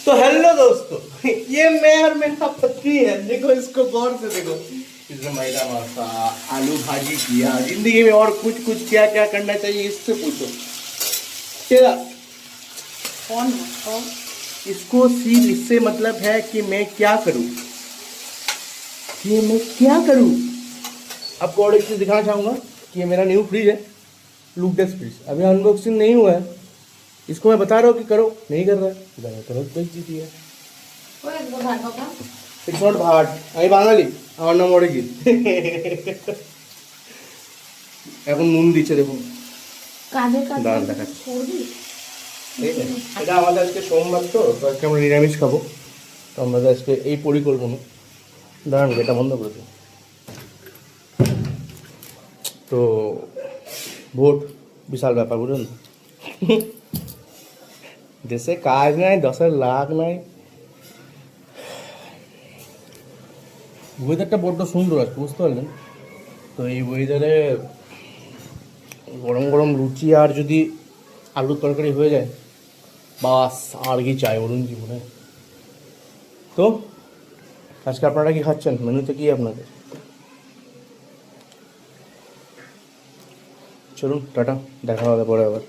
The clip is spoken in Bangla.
तो हेलो दोस्तों, ये मैं और मेरा पति है। देखो इसको गौर से देखो। इसने मैदा मासा, आलू भाजी किया। जिंदगी में और कुछ कुछ क्या क्या करना चाहिए इससे पूछो। क्या कौन इसको सीख, इससे मतलब है कि मैं क्या करूं, कि मैं क्या करूं। आपको और एक चीज दिखाना चाहूंगा कि ये मेरा न्यू फ्रिज है, लूकडेक्स फ्रिज। अभी अनबॉक्सिंग नहीं हुआ है। इसको मैं बता रहा हूँ कि करो, नहीं कर रहा है, करो तो चीज है। It's not hard. আমি বাঙালি, আমার নাম অরিজিৎ। এখন নুন দিচ্ছে দেখুন। কাজে কাজ দাঁড়ান দেখাচ্ছি। করবি এটা আমাদের আজকে সোমবার, তো আজকে আমরা নিরামিষ খাবো। তো আমাদের আজকে এই পরিকল্পনা। দাঁড়ান এটা বন্ধ করে দিই। তো ভোট বিশাল ব্যাপার, বুঝলেন। দেশে কাজ নাই, 10-এর লাখ নাই। ওয়েদারটা বড্ড সুন্দর আছে, বুঝতে পারলেন। তো এই ওয়েদারে গরম গরম লুচি আর যদি আলুর তরকারি হয়ে যায়, বাস আর কি চাই বলুন জীবনে। তো আজকে আপনারা কি খাচ্ছেন, মেনুতে কি আপনাদের? চলুন টাটা, দেখা হবে পরে আবার।